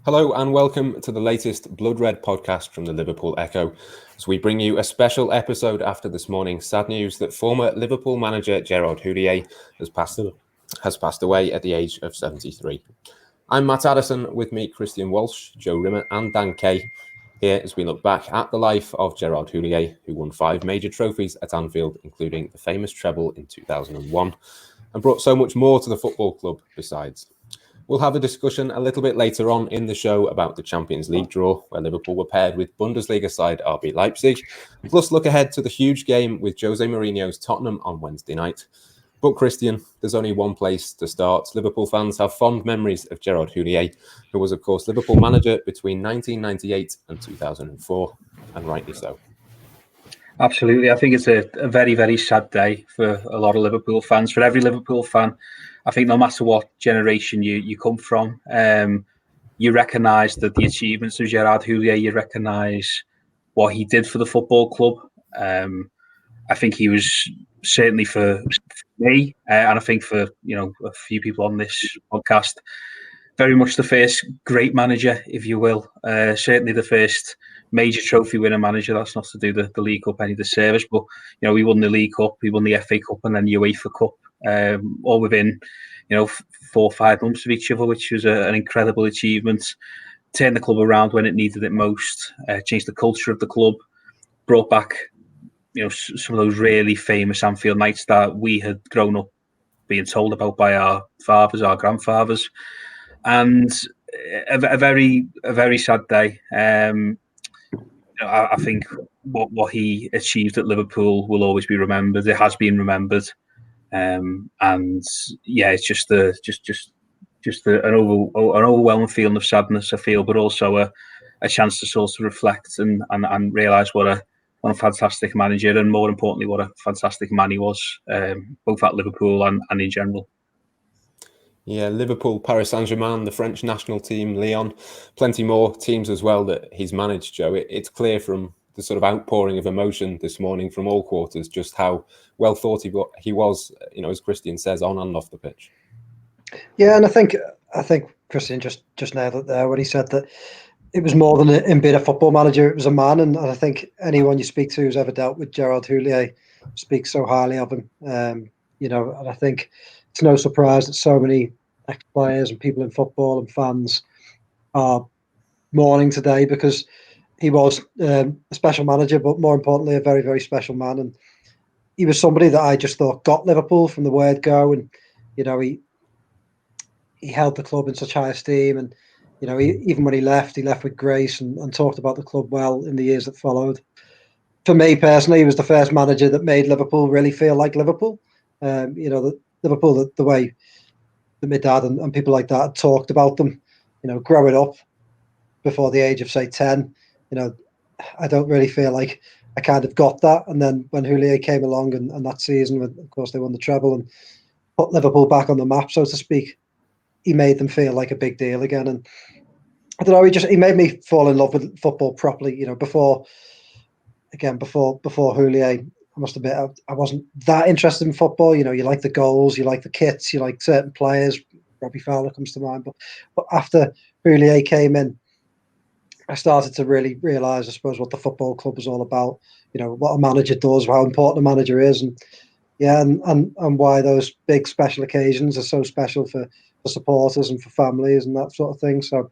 Hello and welcome to the latest Blood Red podcast from the Liverpool Echo, as we bring you a special episode after this morning's sad news that former Liverpool manager Gerard Houllier has passed away at the age of 73. I'm Matt Addison, with me Kristian Walsh, Joe Rimmer and Dan Kay, here as we look back at the life of Gerard Houllier, who won 5 major trophies at Anfield, including the famous treble in 2001, and brought so much more to the football club besides. We'll have a discussion a little bit later on in the show about the Champions League draw, where Liverpool were paired with Bundesliga side RB Leipzig, plus look ahead to the huge game with Jose Mourinho's Tottenham on Wednesday night. But Kristian, there's only one place to start. Liverpool fans have fond memories of Gerard Houllier, who was, of course, Liverpool manager between 1998 and 2004, and rightly so. Absolutely. I think it's a very, very sad day for a lot of Liverpool fans, for every Liverpool fan. I think no matter what generation you come from, you recognise the achievements of Gerard Houllier, you recognise what he did for the football club. I think he was certainly for me, and I think for a few people on this podcast, very much the first great manager, if you will. Certainly the first major trophy winner manager. That's not to do the League Cup any disservice, but we won the League Cup, we won the FA Cup, and then the UEFA Cup, all within 4 or 5 months of each other, which was an incredible achievement. Turned the club around when it needed it most, changed the culture of the club, brought back some of those really famous Anfield nights that we had grown up being told about by our fathers, our grandfathers, and a very sad day. I think what he achieved at Liverpool will always be remembered. It has been remembered, and yeah, it's just an overwhelming feeling of sadness, I feel, but also a chance to sort of reflect and realise what a fantastic manager, and more importantly, what a fantastic man he was, both at Liverpool and in general. Yeah, Liverpool, Paris Saint-Germain, the French national team, Lyon, plenty more teams as well that he's managed, Joe. It's clear from the sort of outpouring of emotion this morning from all quarters just how well thought he was, as Kristian says, on and off the pitch. Yeah, and I think Kristian just nailed it there when he said that it was more than him being a football manager, it was a man, and I think anyone you speak to who's ever dealt with Gerard Houllier speaks so highly of him. And I think it's no surprise that so many ex-players and people in football and fans are mourning today, because he was a special manager, but more importantly, a very, very special man. And he was somebody that I just thought got Liverpool from the word go. And, he held the club in such high esteem. And, even when he left with grace and talked about the club well in the years that followed. For me personally, he was the first manager that made Liverpool really feel like Liverpool. Liverpool, the way that my dad and people like that had talked about them, growing up before the age of, say, 10, I don't really feel like I kind of got that. And then when Houllier came along and that season, of course, they won the treble and put Liverpool back on the map, so to speak, he made them feel like a big deal again. And I don't know, he made me fall in love with football properly. Before Houllier, I must admit, I wasn't that interested in football. You like the goals, you like the kits, you like certain players. Robbie Fowler comes to mind. But after Houllier came in, I started to really realise, I suppose, what the football club is all about. What a manager does, how important a manager is, and why those big special occasions are so special for supporters and for families and that sort of thing. So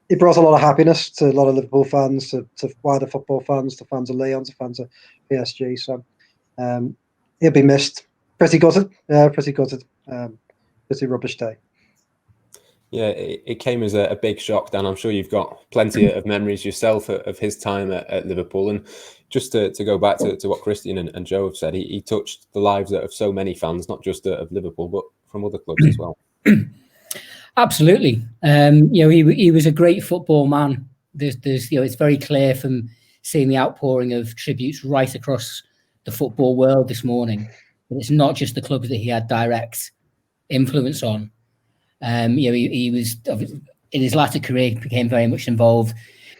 it brought a lot of happiness to a lot of Liverpool fans, to wider football fans, to fans of Lyon, to fans of PSG. So he'll be missed. Pretty gutted. Pretty rubbish day. Yeah, it came as a big shock, Dan. I'm sure you've got plenty of memories yourself of his time at Liverpool. And just to go back to what Kristian and Joe have said, he touched the lives of so many fans, not just of Liverpool, but from other clubs as well. Absolutely. He was a great football man. There's it's very clear from seeing the outpouring of tributes right across the football world this morning. But it's not just the clubs that he had direct influence on. He was, in his latter career, became very much involved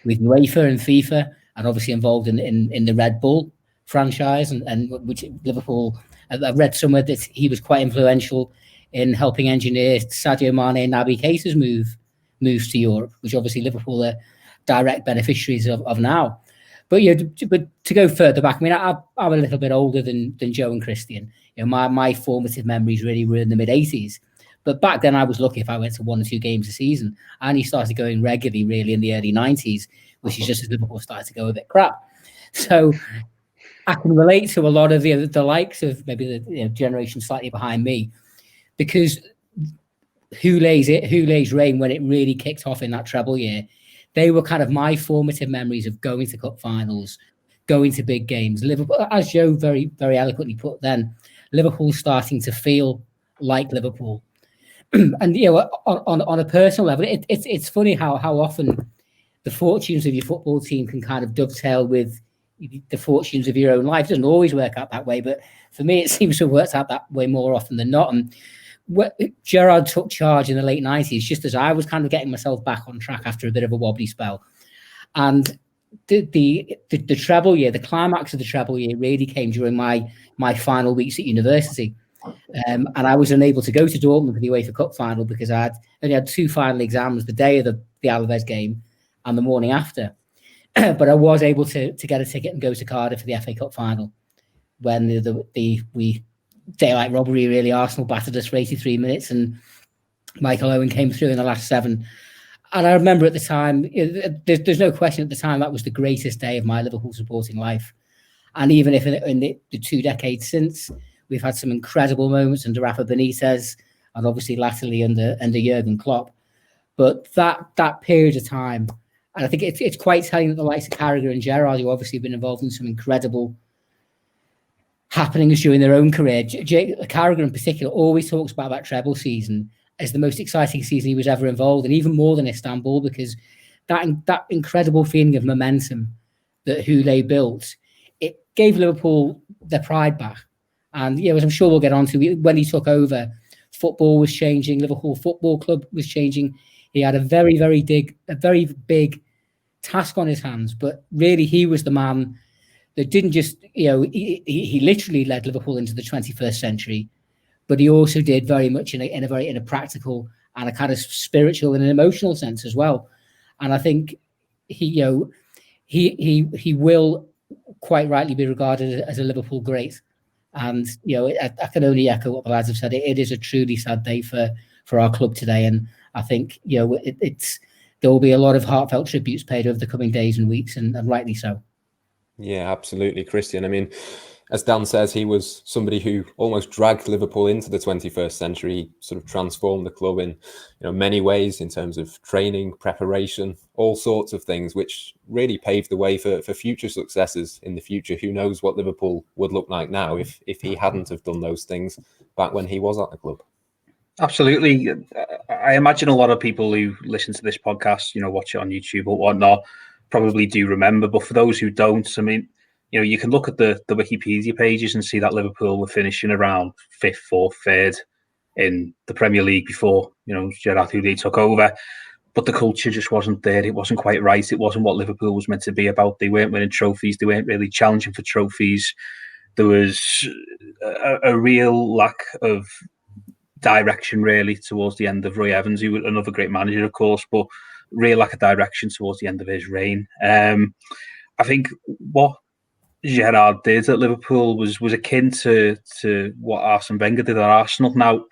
with UEFA and FIFA, and obviously involved in the Red Bull franchise, and which Liverpool. I read somewhere that he was quite influential in helping engineer Sadio Mane and Naby Keita's move moves to Europe, which obviously Liverpool are direct beneficiaries of now. But but to go further back, I mean, I'm a little bit older than Joe and Kristian. My formative memories really were in the mid-80s. But back then, I was lucky if I went to 1 or 2 games a season. I only started going regularly, really, in the early 90s, which is just as Liverpool started to go a bit crap. So I can relate to a lot of the likes of maybe the generation slightly behind me, because Houlier's reign, when it really kicked off in that treble year, they were kind of my formative memories of going to cup finals, going to big games. Liverpool, as Joe very, very eloquently put then, Liverpool starting to feel like Liverpool. And on a personal level, it's funny how often the fortunes of your football team can kind of dovetail with the fortunes of your own life. It doesn't always work out that way, but for me, it seems to have worked out that way more often than not. And Gerrard took charge in the late 90s, just as I was kind of getting myself back on track after a bit of a wobbly spell. And the treble year, the climax of the treble year really came during my final weeks at university. And I was unable to go to Dortmund for the UEFA Cup final because I only had 2 final exams, the day of the Alaves game and the morning after. But I was able to get a ticket and go to Cardiff for the FA Cup final when we daylight robbery, really. Arsenal battered us for 83 minutes and Michael Owen came through in the last 7. And I remember at the time, there's no question at the time, that was the greatest day of my Liverpool supporting life. And even if in the 2 decades since, we've had some incredible moments under Rafa Benitez and obviously latterly under Jurgen Klopp. But that period of time, and I think it's quite telling that the likes of Carragher and Gerrard, who obviously have been involved in some incredible happenings during their own career. Carragher in particular always talks about that treble season as the most exciting season he was ever involved in, even more than Istanbul, because that incredible feeling of momentum that Houllier built, it gave Liverpool their pride back. And as I'm sure we'll get on to, when he took over, football was changing, Liverpool Football Club was changing. He had a very, very big task on his hands, but really he was the man that didn't just, he literally led Liverpool into the 21st century, but he also did very much in a practical and a kind of spiritual and an emotional sense as well. And I think he will quite rightly be regarded as a Liverpool great. And I can only echo what the lads have said. It is a truly sad day for our club today, and I think there will be a lot of heartfelt tributes paid over the coming days and weeks, and rightly so. Yeah, absolutely, Kristian. I mean, as Dan says, he was somebody who almost dragged Liverpool into the 21st century. He sort of transformed the club in many ways in terms of training, preparation, all sorts of things, which really paved the way for future successes in the future. Who knows what Liverpool would look like now if he hadn't have done those things back when he was at the club. Absolutely. I imagine a lot of people who listen to this podcast, watch it on YouTube or whatnot, probably do remember. But for those who don't, I mean, you can look at the Wikipedia pages and see that Liverpool were finishing around 5th, 4th, 3rd in the Premier League before, Gerard Houllier took over. But the culture just wasn't there. It wasn't quite right. It wasn't what Liverpool was meant to be about. They weren't winning trophies. They weren't really challenging for trophies. There was a real lack of direction, really, towards the end of Roy Evans, who was another great manager, of course, but real lack of direction towards the end of his reign. I think what Gerrard did at Liverpool was akin to what Arsene Wenger did at Arsenal. Now,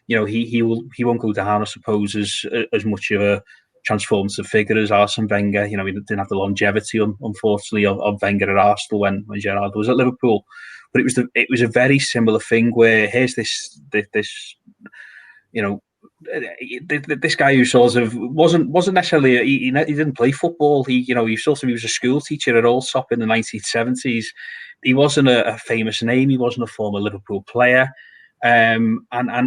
he won't go down, I suppose, as much of a transformative figure as Arsene Wenger. He didn't have the longevity, unfortunately, of Wenger at Arsenal when Gerrard was at Liverpool. But it was a very similar thing where here's this guy who sort of wasn't necessarily he didn't play football. He was a school teacher at Allsop in the 1970s. He wasn't a famous name. He wasn't a former Liverpool player. And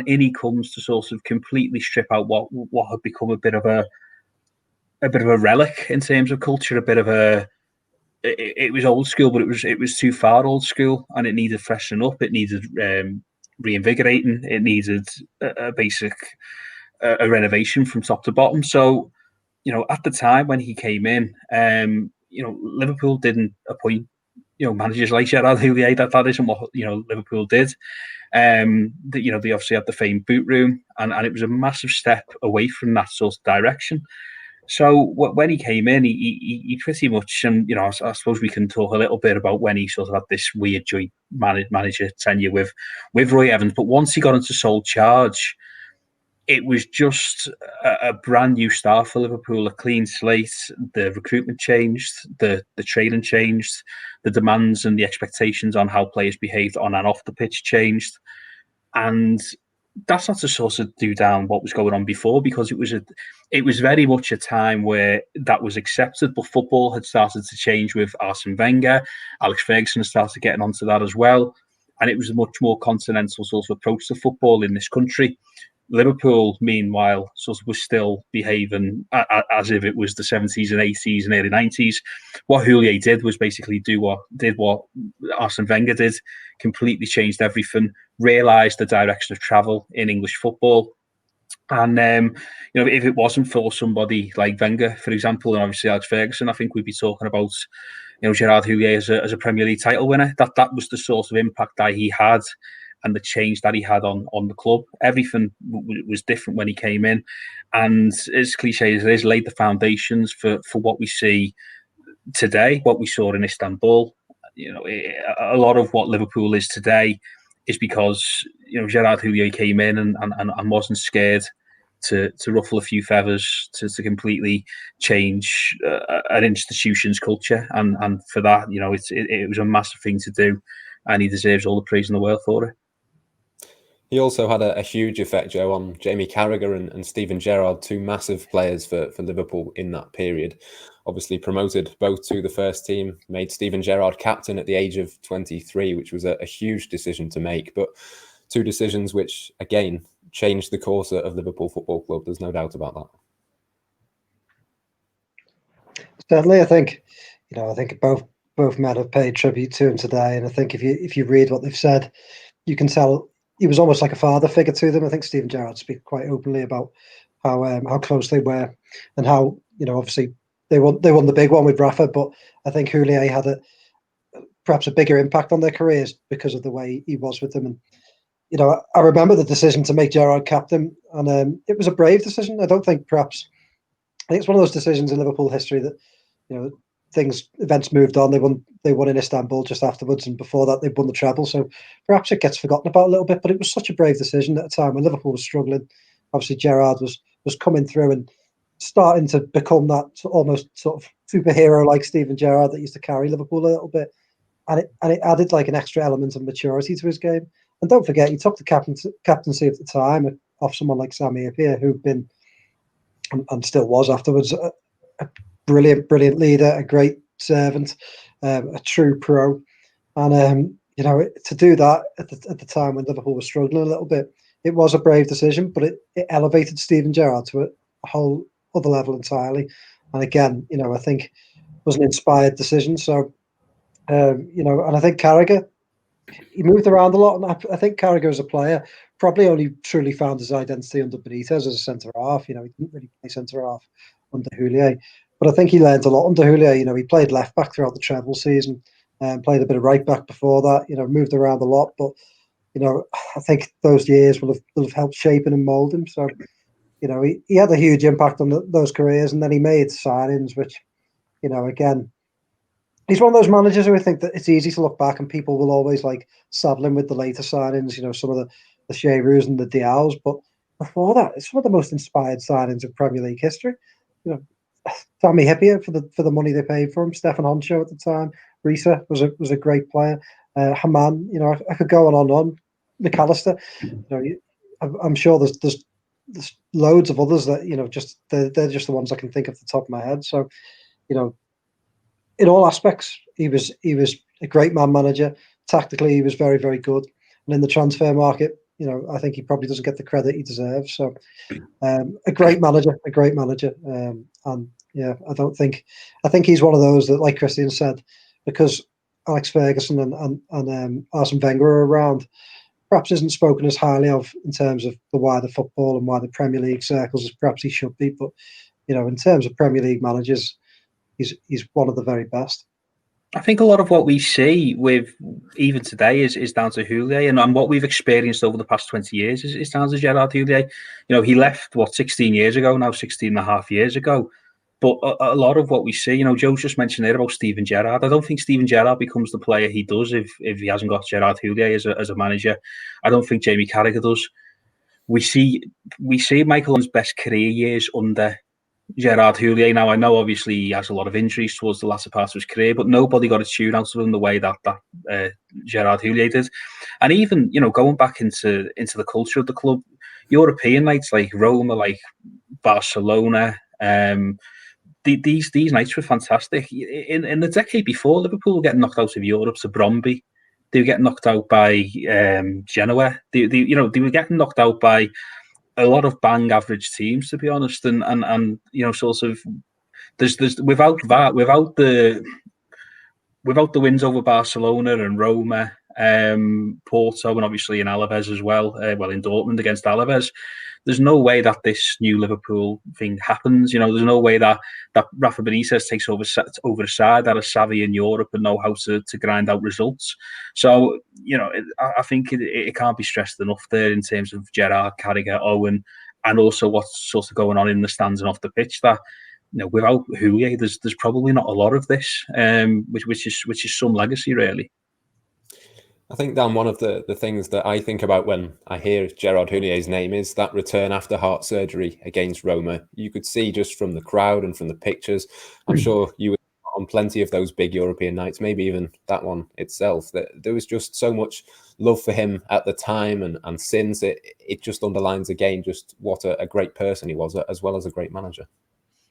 in he comes to sort of completely strip out what had become a bit of a relic in terms of culture, it was old school, but it was too far old school, and it needed freshening up. It needed reinvigorating. It needed a basic renovation from top to bottom. So, at the time when he came in, Liverpool didn't appoint managers like Gerard Houllier, that isn't what Liverpool did. They obviously had the famed boot room, and it was a massive step away from that sort of direction. So when he came in, he pretty much, and I suppose we can talk a little bit about when he sort of had this weird joint manager tenure with Roy Evans. But once he got into sole charge, it was just a brand new start for Liverpool, a clean slate. The recruitment changed, the training changed, the demands and the expectations on how players behaved on and off the pitch changed. And that's not to sort of do down what was going on before, because it was very much a time where that was accepted, but football had started to change with Arsene Wenger. Alex Ferguson started getting onto that as well. And it was a much more continental sort of approach to football in this country. Liverpool, meanwhile, sort of was still behaving as if it was the 70s and 80s and early 90s. What Houllier did was basically did what Arsene Wenger did, completely changed everything, realised the direction of travel in English football. And, if it wasn't for somebody like Wenger, for example, and obviously Alex Ferguson, I think we'd be talking about, Gerard Houllier as a Premier League title winner. That was the sort of impact that he had, and the change that he had on the club. Everything was different when he came in. And as cliche as it is, laid the foundations for what we see today, what we saw in Istanbul. A lot of what Liverpool is today is because, Gerard Houllier came in and wasn't scared to ruffle a few feathers, to completely change an institution's culture. And for that, it was a massive thing to do, and he deserves all the praise in the world for it. He also had a huge effect, Joe, on Jamie Carragher and Steven Gerrard, two massive players for Liverpool in that period. Obviously promoted both to the first team, made Steven Gerrard captain at the age of 23, which was a huge decision to make. But two decisions which, again, changed the course of Liverpool Football Club. There's no doubt about that. Certainly, I think both men have paid tribute to him today. And I think if you read what they've said, you can tell he was almost like a father figure to them. I think Steven Gerrard speaks quite openly about how close they were, and how obviously they won the big one with Rafa, but I think Houllier had perhaps a bigger impact on their careers because of the way he was with them. And I remember the decision to make Gerrard captain, and it was a brave decision. I think it's one of those decisions in Liverpool history that events moved on. They won in Istanbul just afterwards, and before that they won the treble. So perhaps it gets forgotten about a little bit, but it was such a brave decision at a time when Liverpool was struggling. Obviously, Gerrard was coming through and starting to become that almost sort of superhero like Steven Gerrard that used to carry Liverpool a little bit, and it added like an extra element of maturity to his game. And don't forget, he took the captaincy at the time off someone like Sami Hyypiä, who'd been and still was afterwards a brilliant leader, a great servant, a true pro. And to do that at the time when Liverpool was struggling a little bit, it was a brave decision, but it elevated Steven Gerrard to a whole other level entirely. And again, I think it was an inspired decision. So, and I think Carragher, he moved around a lot, and I think Carragher as a player probably only truly found his identity under Benitez as a centre half. He didn't really play centre half under Houllier, but I think he learned a lot under Houllier. He played left back throughout the treble season, and played a bit of right back before that. Moved around a lot, but I think those years will have helped shape him and mould him. So he had a huge impact on those careers, and then he made signings which, again, he's one of those managers who I think that it's easy to look back and people will always like saddle him with the later signings, some of the Giroud and the Dials. But before that, it's one of the most inspired signings of Premier League history. Sami Hyypiä for the money they paid for him. Stefan Honcho at the time. Risa was a great player. Haman, I could go on. McAllister, I'm sure there's loads of others that just they're just the ones I can think off the top of my head. So in all aspects, he was a great man manager. Tactically, he was very, very good. And in the transfer market, I think he probably doesn't get the credit he deserves. So, a great manager. And yeah, I think he's one of those that, like Kristian said, because Alex Ferguson and Arsene Wenger are around, perhaps isn't spoken as highly of in terms of the wider football and wider Premier League circles as perhaps he should be. But in terms of Premier League managers, he's one of the very best. I think a lot of what we see with even today is down to Houllier, and what we've experienced over the past 20 years is down to Gerard Houllier. He left, 16 years ago now, 16 and a half years ago. But a lot of what we see, Joe's just mentioned there about Steven Gerrard. I don't think Steven Gerrard becomes the player he does if he hasn't got Gerard Houllier as a manager. I don't think Jamie Carragher does. We see Michael Owen's best career years under Gerard Houllier. Now, I know obviously he has a lot of injuries towards the latter part of his career, but nobody got a tune out of him the way that Gerard Houllier did. And even, going back into the culture of the club, European nights like Roma, like Barcelona, these nights were fantastic. In the decade before, Liverpool were getting knocked out of Europe to Brøndby. They were getting knocked out by Genoa. They were getting knocked out by a lot of bang average teams, to be honest, and sort of there's without the wins over Barcelona and Roma, Porto, and obviously in Alaves as well. In Dortmund against Alaves, there's no way that this new Liverpool thing happens. There's no way that Rafa Benitez takes over the side that are savvy in Europe and know how to grind out results. So, I think it can't be stressed enough there in terms of Gerrard, Carragher, Owen, and also what's sort of going on in the stands and off the pitch. That without Houllier, there's probably not a lot of this, which is some legacy, really. I think, Dan, one of the things that I think about when I hear Gerard Houlier's name is that return after heart surgery against Roma. You could see just from the crowd and from the pictures, I'm sure you were on plenty of those big European nights, maybe even that one itself, that there was just so much love for him at the time and since. It just underlines again just what a great person he was, as well as a great manager.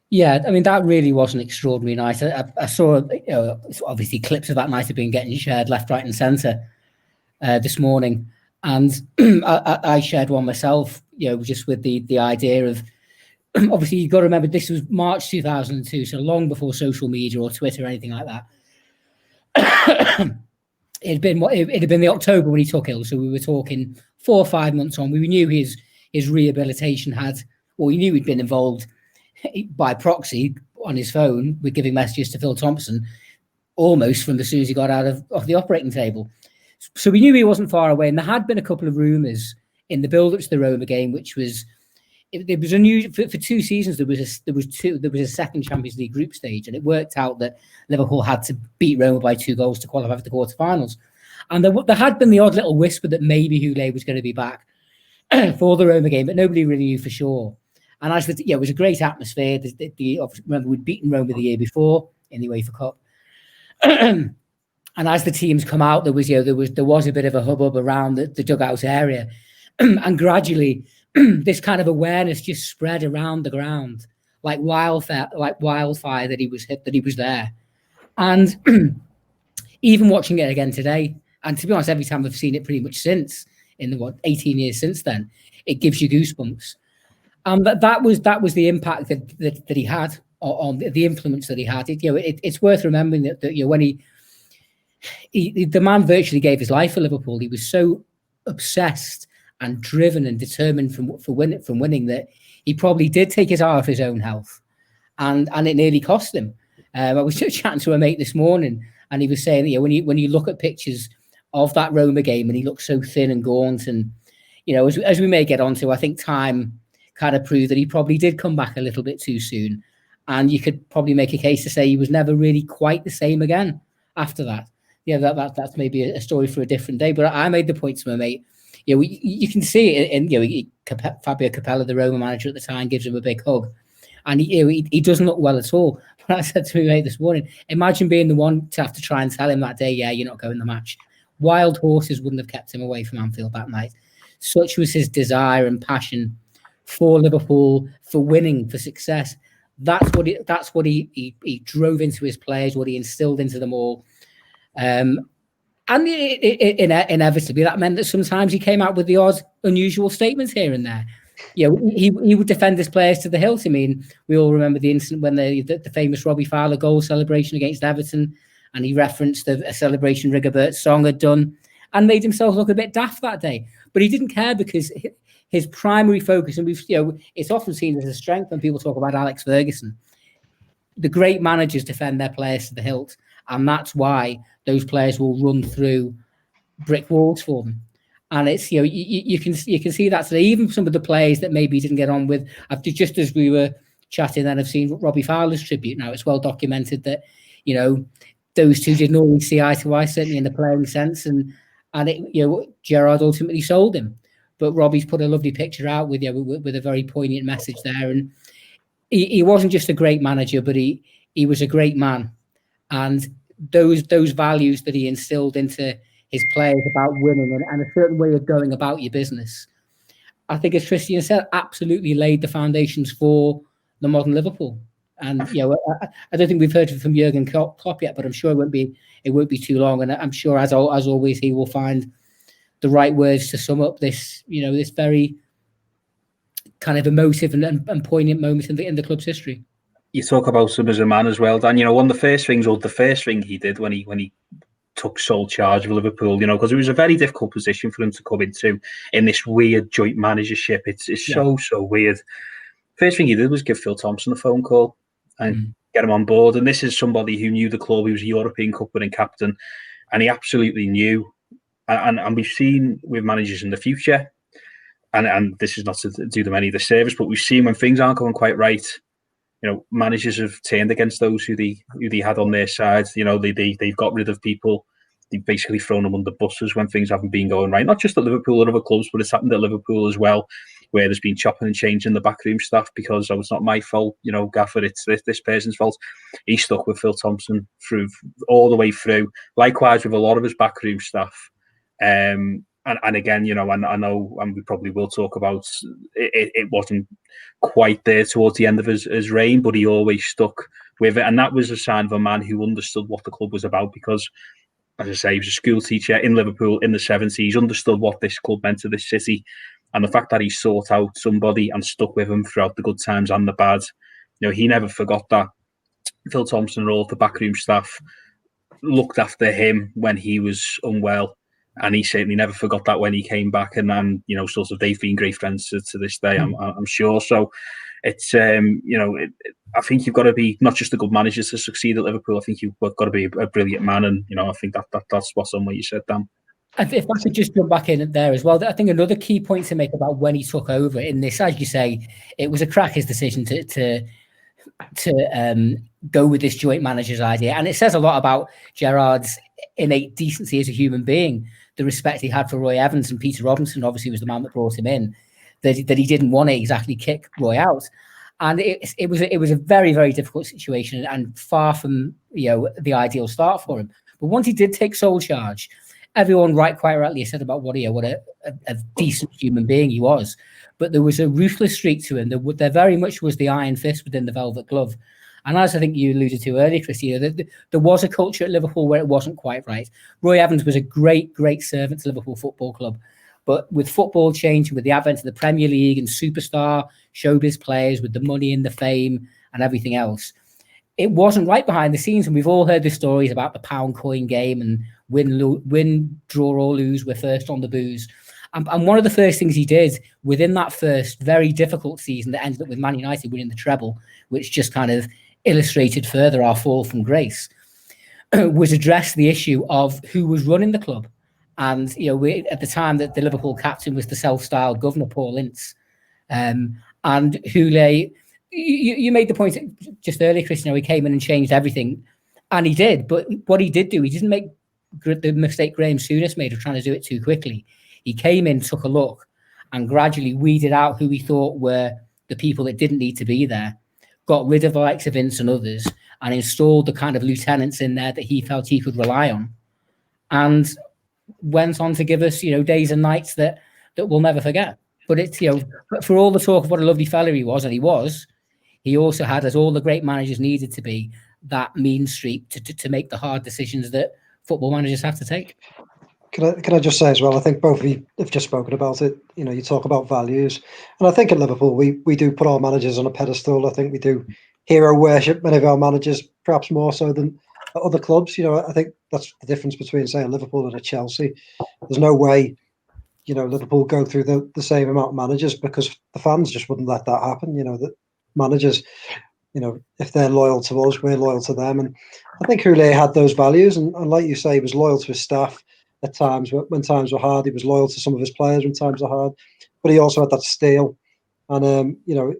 Yeah, I mean, that really was an extraordinary night. I saw, obviously clips of that night have been getting shared left, right and centre this morning. And I shared one myself, just with the idea of, obviously you've got to remember this was March 2002, so long before social media or Twitter or anything like that. It had been the October when he took ill, so we were talking 4 or 5 months on. We knew his rehabilitation we knew he'd been involved by proxy on his phone with giving messages to Phil Thompson almost from as soon as he got out of the operating table. So we knew he wasn't far away, and there had been a couple of rumours in the build-up to the Roma game, which was it was unusual for 2 seasons. There was a second Champions League group stage, and it worked out that Liverpool had to beat Roma by 2 goals to qualify for the quarterfinals. And there had been the odd little whisper that maybe Houllier was going to be back for the Roma game, but nobody really knew for sure. And I said, it was a great atmosphere. Remember, we'd beaten Roma the year before in the UEFA Cup. And as the teams come out, there was a bit of a hubbub around the dugout area, and gradually this kind of awareness just spread around the ground like wildfire that he was there. And even watching it again today, and to be honest, every time I've seen it pretty much since, in the 18 years since then, it gives you goosebumps. That was the impact that he had on the influence that he had. It's worth remembering that when the man virtually gave his life for Liverpool. He was so obsessed and driven and determined from winning that he probably did take his eye off his own health, and it nearly cost him. I was just chatting to a mate this morning, and he was saying that when you look at pictures of that Roma game, and he looked so thin and gaunt, and as we may get onto, I think time kind of proved that he probably did come back a little bit too soon, and you could probably make a case to say he was never really quite the same again after that. Yeah, that's maybe a story for a different day. But I made the point to my mate. You can see it in Fabio Capello, the Roma manager at the time, gives him a big hug, and he doesn't look well at all. But I said to my mate this morning, imagine being the one to have to try and tell him that day, you're not going the match. Wild horses wouldn't have kept him away from Anfield that night. Such was his desire and passion for Liverpool, for winning, for success. That's what he drove into his players, what he instilled into them all. And inevitably that meant that sometimes he came out with the odd unusual statements here and there. He would defend his players to the hilt. I mean, we all remember the incident when the famous Robbie Fowler goal celebration against Everton, and he referenced a celebration Rigobert Song had done and made himself look a bit daft that day. But he didn't care, because his primary focus, and it's often seen as a strength when people talk about Alex Ferguson. The great managers defend their players to the hilt. and that's why those players will run through brick walls for them. And it's, you know, you can see that today. Even some of the players that maybe didn't get on with, just as we were chatting, then I've seen Robbie Fowler's tribute. Now it's well documented that, you know, those two didn't always see eye to eye, certainly in the playing sense, and it, you know, Gerrard ultimately sold him. But Robbie's put a lovely picture out with, you know, with a very poignant message there. And he wasn't just a great manager, but he was a great man. And those values that he instilled into his players about winning and a certain way of going about your business, I think, as Kristian said, absolutely laid the foundations for the modern Liverpool. And, you know, I don't think we've heard from Jurgen Klopp yet, but I'm sure it won't be too long. And I'm sure, as always, he will find the right words to sum up this, you know, this very kind of emotive and poignant moment in the club's history. You talk about him as a man as well, Dan. You know, one of the first thing he did when he took sole charge of Liverpool, you know, because it was a very difficult position for him to come into in this weird joint managership. It's so weird. First thing he did was give Phil Thompson a phone call and get him on board. And this is somebody who knew the club. He was a European Cup winning captain, and he absolutely knew. And we've seen with managers in the future, and this is not to do them any disservice, but we've seen when things aren't going quite right, you know, managers have turned against those who they had on their side. You know, they've got rid of people. They've basically thrown them under buses when things haven't been going right. Not just at Liverpool or other clubs, but it's happened at Liverpool as well, where there's been chopping and changing the backroom staff because, oh, it's not my fault, you know, Gaffer, it's this person's fault. He stuck with Phil Thompson through all the way through. Likewise with a lot of his backroom staff. And again, you know, I know, and we probably will talk about it wasn't quite there towards the end of his reign, but he always stuck with it. And that was a sign of a man who understood what the club was about because, as I say, he was a school teacher in Liverpool in the 70s, understood what this club meant to this city. And the fact that he sought out somebody and stuck with him throughout the good times and the bad, you know, he never forgot that. Phil Thompson and all the backroom staff looked after him when he was unwell. And he certainly never forgot that when he came back, and you know, sort of, they've been great friends to this day. I'm sure. So it's you know, I think you've got to be not just a good manager to succeed at Liverpool. I think you've got to be a brilliant man, and you know, I think that's what's on what you said, Dan. If I could just jump back in there as well, I think another key point to make about when he took over in this, as you say, it was a cracker's decision to go with this joint manager's idea, and it says a lot about Gerrard's innate decency as a human being. The respect he had for Roy Evans, and Peter Robinson obviously was the man that brought him in, that he didn't want to exactly kick Roy out. And it was a very, very difficult situation and far from, you know, the ideal start for him. But once he did take sole charge, everyone quite rightly said about what a decent human being he was. But there was a ruthless streak to him. There very much was the iron fist within the velvet glove. And as I think you alluded to earlier, Kristian, there was a culture at Liverpool where it wasn't quite right. Roy Evans was a great, great servant to Liverpool Football Club. But with football changing, with the advent of the Premier League and superstar showbiz players, with the money and the fame and everything else, it wasn't right behind the scenes. And we've all heard the stories about the pound coin game and win, draw or lose, we're first on the booze. And one of the first things he did within that first very difficult season that ended up with Man United winning the treble, which just kind of illustrated further our fall from grace, was address the issue of who was running the club. And, you know, at the time that the Liverpool captain was the self-styled governor, Paul Ince. And Houllier, you made the point just earlier, Kristian, he came in and changed everything. And he did. But what he did do, he didn't make the mistake Graham Souness made of trying to do it too quickly. He came in, took a look, and gradually weeded out who he thought were the people that didn't need to be there, got rid of the likes of Ince and others, and installed the kind of lieutenants in there that he felt he could rely on, and went on to give us, you know, days and nights that we'll never forget. But it's, you know, for all the talk of what a lovely fella he was, and he also had, as all the great managers needed to be, that mean streak to make the hard decisions that football managers have to take. Can I just say as well, I think both of you have just spoken about it. You know, you talk about values. And I think at Liverpool, we do put our managers on a pedestal. I think we do hero worship many of our managers, perhaps more so than at other clubs. You know, I think that's the difference between, say, a Liverpool and a Chelsea. There's no way, you know, Liverpool go through the same amount of managers because the fans just wouldn't let that happen. You know, the managers if they're loyal to us, we're loyal to them. And I think Houllier had those values, and like you say, he was loyal to his staff at times. When times were hard, he was loyal to some of his players when times were hard. But he also had that steel, and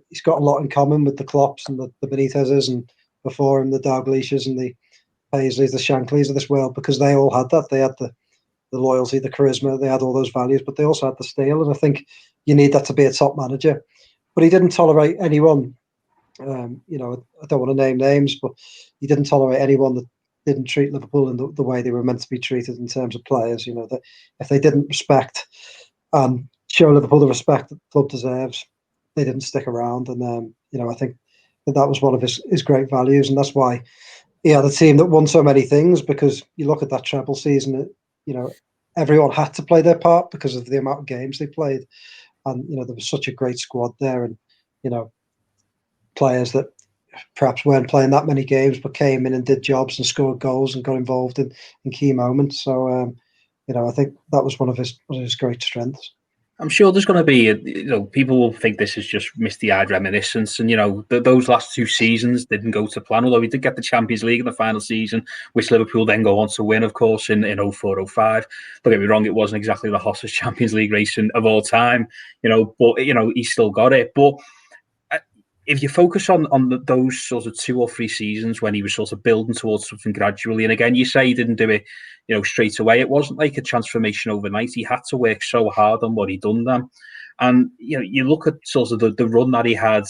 he's got a lot in common with the Klopps and the Benitezes, and before him the Dalglishes and the Paisleys, the Shankleys of this world, because they all had that. They had the loyalty, the charisma, they had all those values, but they also had the steel. And I think you need that to be a top manager. But he didn't tolerate anyone. I don't want to name names, but he didn't tolerate anyone that didn't treat Liverpool in the way they were meant to be treated in terms of players. That if they didn't respect and show Liverpool the respect that the club deserves, they didn't stick around. And I think that was one of his great values, and that's why he had a team that won so many things. Because you look at that treble season, everyone had to play their part because of the amount of games they played, and there was such a great squad there, and players that perhaps weren't playing that many games but came in and did jobs and scored goals and got involved in key moments. So I think that was one of his great strengths. I'm sure there's going to be, people will think this is just misty-eyed reminiscence. And, those last two seasons didn't go to plan, although we did get the Champions League in the final season, which Liverpool then go on to win, of course, in 04-05. Don't get me wrong, it wasn't exactly the hottest Champions League race of all time, but, he still got it. But if you focus on those sort of 2 or 3 seasons when he was sort of building towards something gradually, and again, you say he didn't do it, straight away. It wasn't like a transformation overnight. He had to work so hard on what he'd done then. And, you look at sort of the run that he had.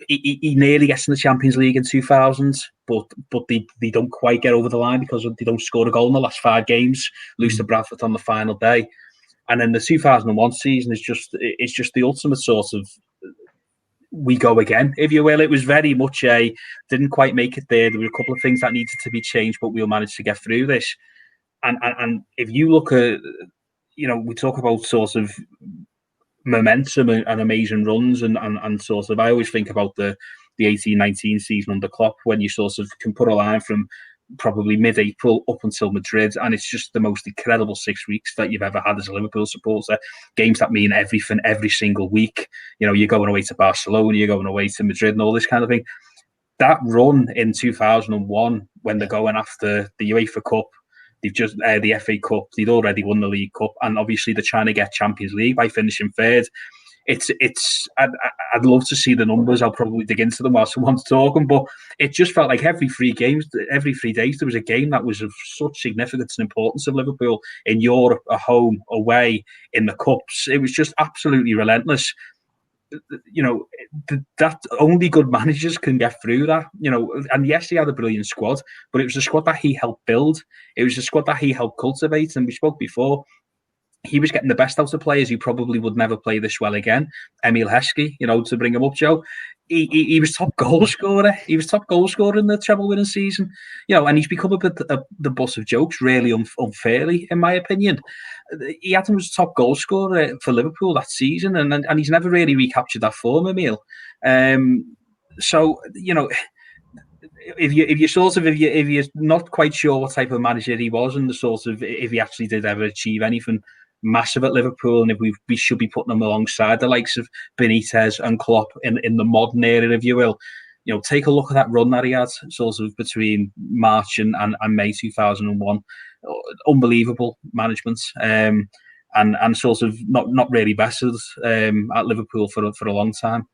He nearly gets in the Champions League in 2000, but they don't quite get over the line because they don't score a goal in the last 5 games, lose to Bradford on the final day. And then the 2001 season is just the ultimate sort of we go again, if you will. It was very much didn't quite make it there. There were a couple of things that needed to be changed, but we'll manage to get through this. And if you look at, we talk about sort of momentum and amazing runs and sort of, I always think about the 18-19 season under Klopp, when you sort of can put a line from probably mid-April up until Madrid, and it's just the most incredible 6 weeks that you've ever had as a Liverpool supporter. Games that mean everything every single week. You're going away to Barcelona, you're going away to Madrid and all this kind of thing. That run in 2001, when they're going after the UEFA Cup, they've just the FA Cup, they'd already won the League Cup, and obviously they're trying to get Champions League by finishing third. I'd love to see the numbers. I'll probably dig into them while someone's talking, but it just felt like every 3 days there was a game that was of such significance and importance of Liverpool in Europe, at home, away, in the cups. It was just absolutely relentless. That only good managers can get through that. And yes, he had a brilliant squad, but it was a squad that he helped build. It was a squad that he helped cultivate, and we spoke before. He was getting the best out of players who probably would never play this well again. Emil Heskey, to bring him up, Joe. He was top goal scorer. He was top goal scorer in the treble winning season. And he's become a bit the butt of jokes, really unfairly, in my opinion. He had him as top goal scorer for Liverpool that season, and he's never really recaptured that form, Emil. So if you're not quite sure what type of manager he was, and the sort of if he actually did ever achieve anything massive at Liverpool, and if we should be putting them alongside the likes of Benitez and Klopp in the modern era, if you will, take a look at that run that he had sort of between March and May 2001. Unbelievable management, and sort of not really bested at Liverpool for a long time.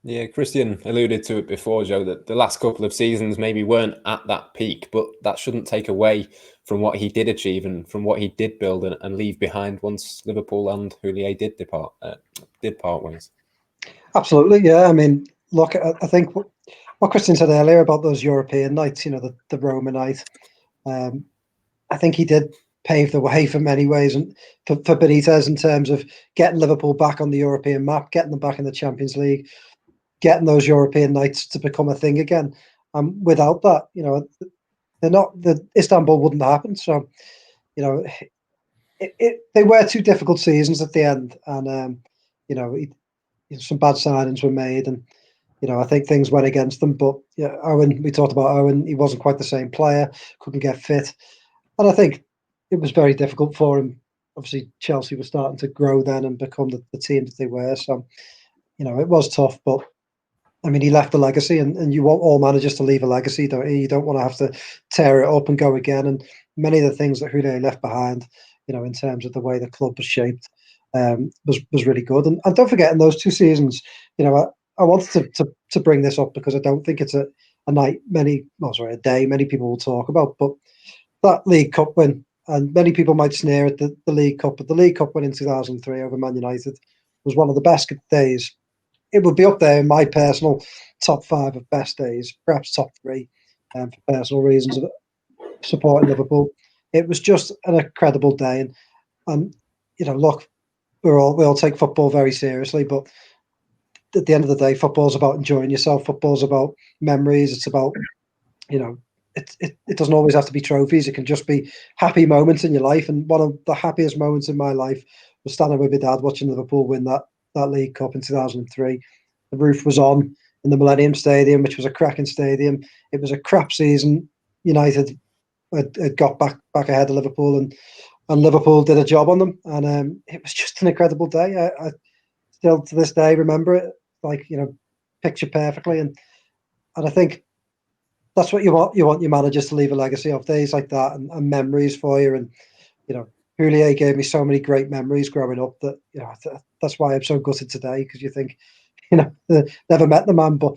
Yeah, Kristian alluded to it before, Joe, that the last couple of seasons maybe weren't at that peak, but that shouldn't take away from what he did achieve and from what he did build and leave behind once Liverpool and Houllier did part ways. Absolutely, yeah. I mean, look, I think what Kristian said earlier about those European nights, the Roma night, I think he did pave the way for many ways, and for Benitez in terms of getting Liverpool back on the European map, getting them back in the Champions League, getting those European nights to become a thing again. Without that, the Istanbul wouldn't happen. So, they were 2 difficult seasons at the end, and some bad signings were made, and I think things went against them. But Owen, we talked about Owen. He wasn't quite the same player, couldn't get fit, and I think it was very difficult for him. Obviously, Chelsea was starting to grow then and become the team that they were. So, it was tough, but I mean, he left a legacy, and you want all managers to leave a legacy, don't you? You don't want to have to tear it up and go again. And many of the things that Houllier left behind, in terms of the way the club was shaped, was really good. And don't forget, in those 2 seasons, I wanted to bring this up because I don't think it's a day many people will talk about. But that League Cup win, and many people might sneer at the League Cup, but the League Cup win in 2003 over Man United was one of the best days. It would be up there in my personal top 5 of best days, perhaps top 3, for personal reasons of supporting Liverpool. It was just an incredible day, and look, we all take football very seriously, but at the end of the day, football's about enjoying yourself. Football's about memories. It's about, it doesn't always have to be trophies. It can just be happy moments in your life. And one of the happiest moments in my life was standing with my dad watching Liverpool win that League Cup in 2003. The roof was on in the Millennium Stadium, which was a cracking stadium. It was a crap season. United had got back ahead of Liverpool, and Liverpool did a job on them. And it was just an incredible day. I still to this day remember it, picture perfectly. And I think that's what you want. You want your managers to leave a legacy of days like that and memories for you. And Houllier gave me so many great memories growing up that that's why I'm so gutted today, because you think never met the man, but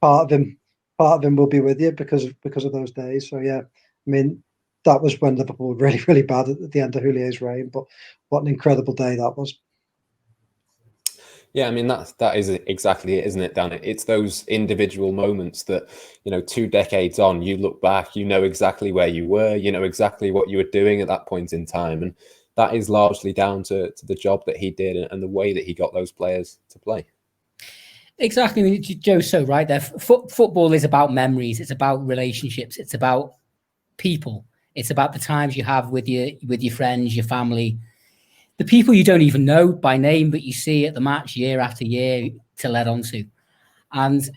part of him will be with you because of those days. So yeah, I mean, that was when Liverpool were really, really bad at the end of Houlier's reign, but what an incredible day that was. Yeah, I mean, that is exactly it, isn't it, Dan? It's those individual moments that, 2 decades on, you look back, you know exactly where you were, you know exactly what you were doing at that point in time. And that is largely down to the job that he did and the way that he got those players to play. Exactly. I mean, Joe's so right there. Football is about memories. It's about relationships. It's about people. It's about the times you have with your friends, your family, the people you don't even know by name, but you see at the match year after year to let on to. And,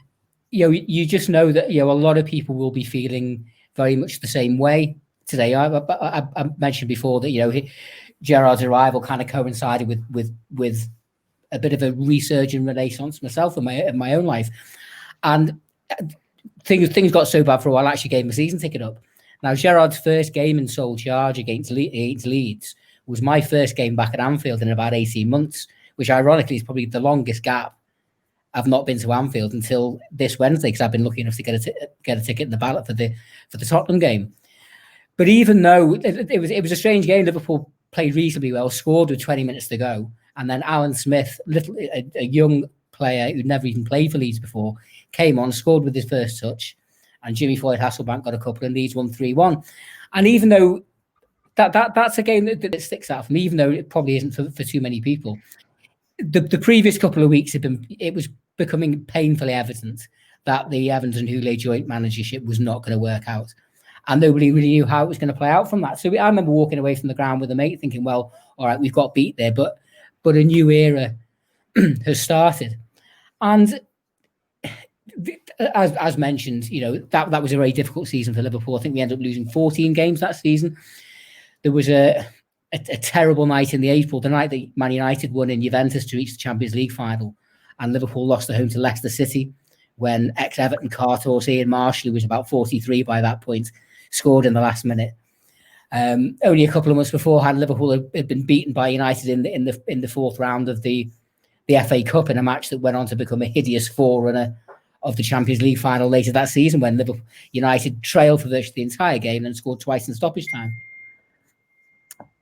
you just know that, a lot of people will be feeling very much the same way today. I mentioned before that, Gerrard's arrival kind of coincided with a bit of a resurgent renaissance myself in my own life. And things got so bad for a while, I actually gave him a season ticket up. Now, Gerrard's first game in sole charge against Leeds was my first game back at Anfield in about 18 months, which ironically is probably the longest gap I've not been to Anfield until this Wednesday, because I've been lucky enough to get a ticket in the ballot for the Tottenham game. But even though it was a strange game, Liverpool played reasonably well, scored with 20 minutes to go, and then Alan Smith, a young player who'd never even played for Leeds before, came on, scored with his first touch, and Jimmy Floyd Hasselbank got a couple, and Leeds won 3-1. And even though that's a game that sticks out for me, even though it probably isn't for too many people, the previous couple of weeks it was becoming painfully evident that the Evans and Houllier joint managership was not going to work out. And nobody really knew how it was going to play out from that. So I remember walking away from the ground with a mate thinking, well, all right, we've got beat there, but a new era has started. And as mentioned, that was a very difficult season for Liverpool. I think we ended up losing 14 games that season. There was a terrible night in the April, the night that Man United won in Juventus to reach the Champions League final, and Liverpool lost at home to Leicester City when ex-Everton cart-horse Ian Marshall, who was about 43 by that point, scored in the last minute. Only a couple of months beforehand, Liverpool had been beaten by United in the fourth round of the FA Cup in a match that went on to become a hideous forerunner of the Champions League final later that season, when United trailed for virtually the entire game and scored twice in stoppage time.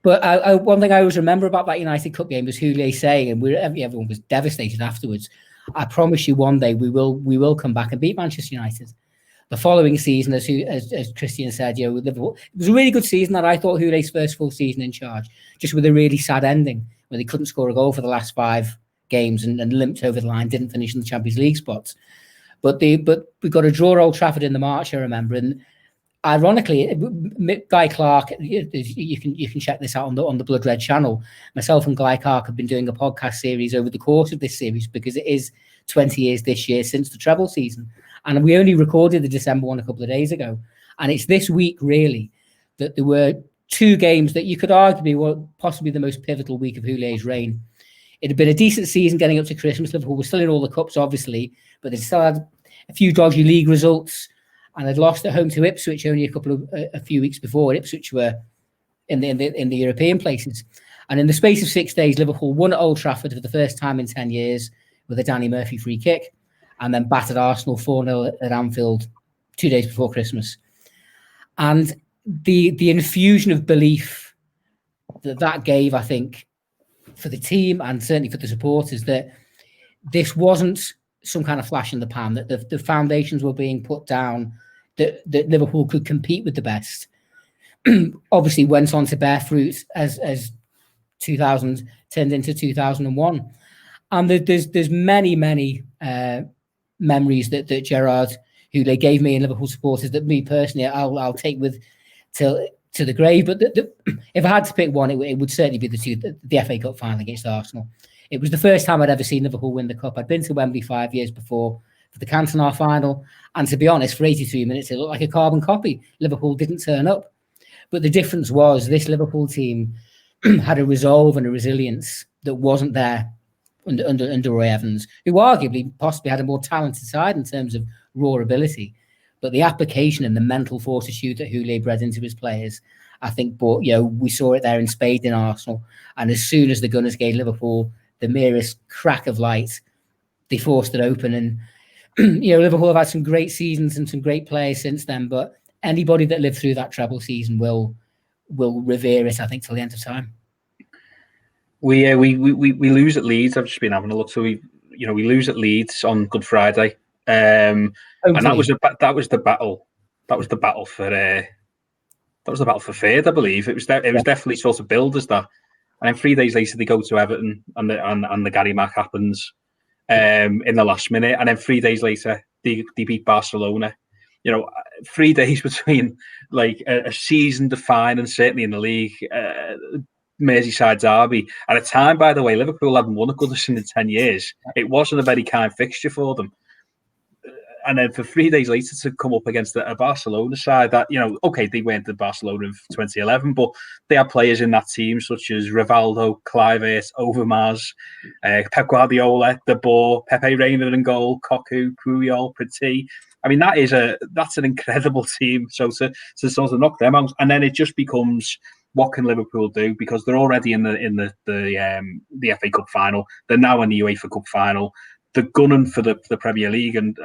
But one thing I always remember about that United Cup game was Houllier saying, and everyone was devastated afterwards, I promise you one day we will come back and beat Manchester United. The following season, as Kristian said, Liverpool, it was a really good season that I thought Houlier's first full season in charge, just with a really sad ending where they couldn't score a goal for the last 5 games and limped over the line, didn't finish in the Champions League spots. But we got a draw at Old Trafford in the March, I remember, and ironically, Guy Clark, you can check this out on the Blood Red channel. Myself and Guy Clark have been doing a podcast series over the course of this series, because it is 20 years this year since the treble season. And we only recorded the December one a couple of days ago. And it's this week, really, that there were 2 games that you could argue were possibly the most pivotal week of Houlier's reign. it had been a decent season getting up to Christmas. Liverpool were still in all the cups, obviously, but they still had a few dodgy league results, and they'd lost at home to Ipswich only a few weeks before. Ipswich were in the European places, and in the space of 6 days, Liverpool won at Old Trafford for the first time in 10 years with a Danny Murphy free kick, and then battered Arsenal 4-0 at Anfield 2 days before Christmas. And the infusion of belief that gave, I think, for the team and certainly for the supporters, that this wasn't some kind of flash in the pan, that the foundations were being put down, that Liverpool could compete with the best, obviously went on to bear fruit as 2000 turned into 2001. And there's many memories that Gerard Houllier gave me and Liverpool supporters that me personally I'll take with to the grave. But if I had to pick one, it would certainly be the FA Cup final against Arsenal. It was the first time I'd ever seen Liverpool win the cup. I'd been to Wembley 5 years before for the Cantona final, and to be honest, for 83 minutes it looked like a carbon copy. Liverpool didn't turn up, but the difference was this Liverpool team had a resolve and a resilience that wasn't there under Roy Evans, who arguably possibly had a more talented side in terms of raw ability, but the application and the mental fortitude that Houllier bred into his players, I think, but we saw it there in spades in Arsenal. And as soon as the Gunners gave Liverpool the merest crack of light, they forced it open. And Liverpool have had some great seasons and some great players since then, but anybody that lived through that treble season will revere it, I think, till the end of time. We lose at Leeds. I've just been having a look. So we lose at Leeds on Good Friday, and that was the battle. That was the battle for third, I believe. It was definitely sort of billed as that. And then 3 days later, they go to Everton, and the Gary Mack happens in the last minute. And then 3 days later, they beat Barcelona. 3 days between like a season defining, certainly in the league, Merseyside derby. At a time, by the way, Liverpool hadn't won at Goodison in 10 years. It wasn't a very kind fixture for them. And then for 3 days later to come up against a Barcelona side that, okay, they weren't the Barcelona of 2011, but they had players in that team such as Rivaldo, Kluivert, Overmars, Pep Guardiola, De Boer, Pepe Reina in goal, Cocu, Puyol, Petit. I mean, that's an incredible team. So to sort of knock them out, and then it just becomes, what can Liverpool do? Because they're already in the FA Cup final. They're now in the UEFA Cup final. They're gunning for the Premier League and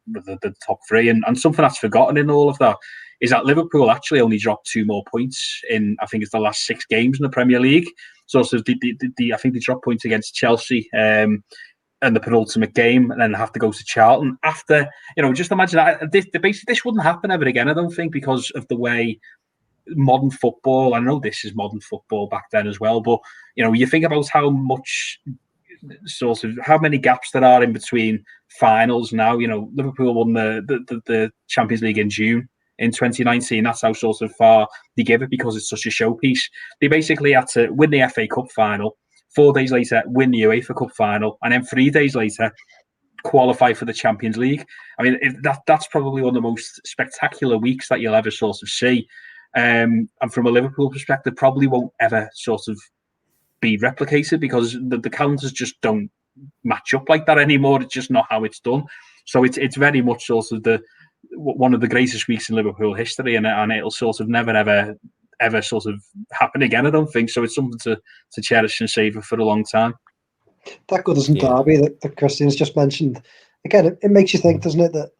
the top three. And something that's forgotten in all of that is that Liverpool actually only dropped 2 more points in, I think it's the last 6 games in the Premier League. So I think they dropped points against Chelsea in the penultimate game, and then have to go to Charlton after. Just imagine that this wouldn't happen ever again, I don't think, because of the way modern football. I know this is modern football back then as well, but you think about how many gaps there are in between finals now. Liverpool won the Champions League in June in 2019. That's how sort of far they give it, because it's such a showpiece. They basically had to win the FA Cup final, 4 days later win the UEFA Cup final, and then 3 days later qualify for the Champions League. I mean, that's probably one of the most spectacular weeks that you'll ever sort of see. And from a Liverpool perspective, probably won't ever sort of be replicated, because the calendars just don't match up like that anymore. It's just not how it's done. So it's very much sort of one of the greatest weeks in Liverpool history, and it'll sort of never ever sort of happen again, I don't think. So it's something to cherish and savour for a long time. That Goodison derby that Kristian's just mentioned, again, it makes you think, doesn't it, that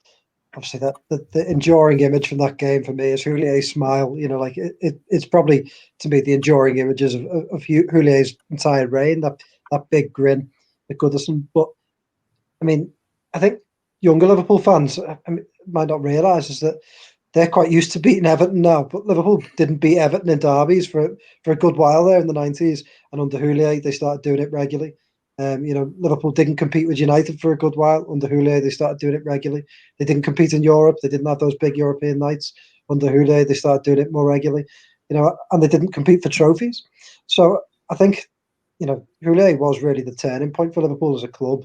obviously that the enduring image from that game for me is Houlier's smile. It's probably, to me, the enduring images of Houlier's entire reign, that big grin at Goodison. But I mean, I think younger Liverpool fans might not realise is that they're quite used to beating Everton now, but Liverpool didn't beat Everton in derbies for a good while there in the 90s, and under Houllier they started doing it regularly. Liverpool didn't compete with United for a good while. Under Houllier, they started doing it regularly. They didn't compete in Europe. They didn't have those big European nights. Under Houllier, they started doing it more regularly. And they didn't compete for trophies. So I think, Houllier was really the turning point for Liverpool as a club.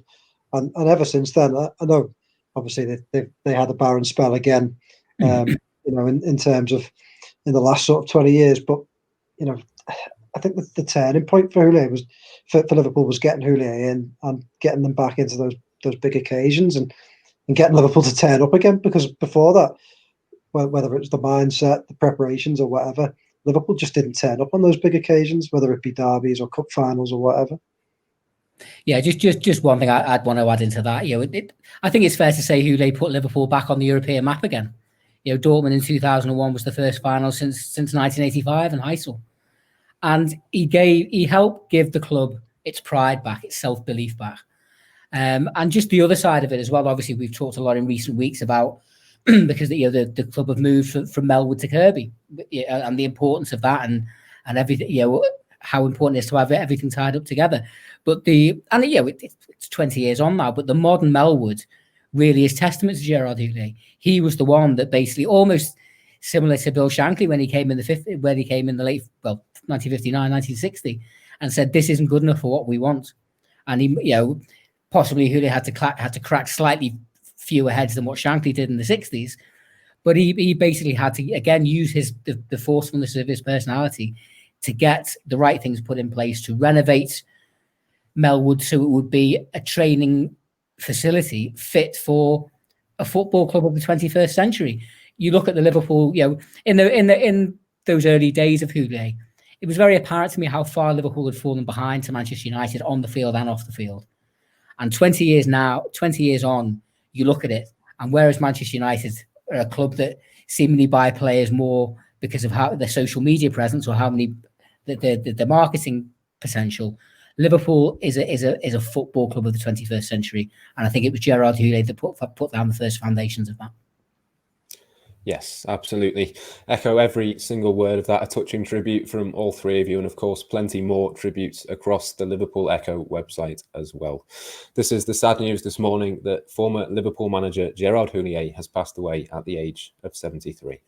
And ever since then, I know, obviously, they had a barren spell again, in terms of in the last sort of 20 years. But, I think the turning point for Houllier for Liverpool was getting Houllier in and getting them back into those big occasions and getting Liverpool to turn up again. Because before that, whether it was the mindset, the preparations, or whatever, Liverpool just didn't turn up on those big occasions, whether it be derbies or cup finals or whatever. Yeah, just one thing I'd want to add into that. I think it's fair to say Houllier put Liverpool back on the European map again. Dortmund in 2001 was the first final since 1985 in Heysel. And he helped give the club its pride back, its self-belief back. And just the other side of it as well. Obviously, we've talked a lot in recent weeks about because the club have moved from Melwood to Kirkby, and the importance of that and everything. How important it is to have everything tied up together. But it's 20 years on now. But the modern Melwood really is testament to Gerard Houllier. He was the one that basically almost similar to Bill Shankly when he came in the late 1959, 1960, and said this isn't good enough for what we want. And he, possibly Houllier had to crack slightly fewer heads than what Shankly did in the 60s, but he basically had to again use the forcefulness of his personality to get the right things put in place to renovate Melwood so it would be a training facility fit for a football club of the 21st century. You look at the Liverpool, in those early days of Houllier, it was very apparent to me how far Liverpool had fallen behind to Manchester United on the field and off the field. And 20 years on, you look at it, and whereas Manchester United are a club that seemingly buy players more because of how their social media presence or how many the marketing potential, Liverpool is a football club of the 21st century, and I think it was Gerard Houllier that put down the first foundations of that. Yes, absolutely. Echo every single word of that. A touching tribute from all three of you, and of course, plenty more tributes across the Liverpool Echo website as well. This is the sad news this morning that former Liverpool manager Gerard Houllier has passed away at the age of 73.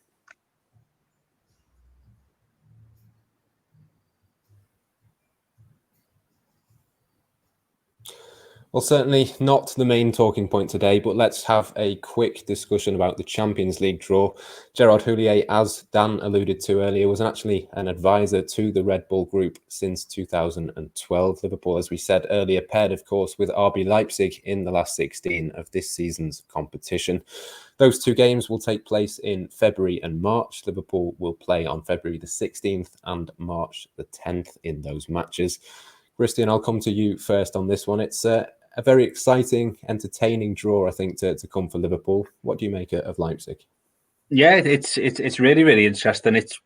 Well, certainly not the main talking point today, but let's have a quick discussion about the Champions League draw. Gerard Houllier, as Dan alluded to earlier, was actually an advisor to the Red Bull Group since 2012. Liverpool, as we said earlier, paired, of course, with RB Leipzig in the last 16 of this season's competition. Those two games will take place in February and March. Liverpool will play on February the 16th and March the 10th in those matches. Kristian, I'll come to you first on this one. It's a very exciting, entertaining draw, I think, to come for Liverpool. What do you make of Leipzig? Yeah, it's really, really interesting. It's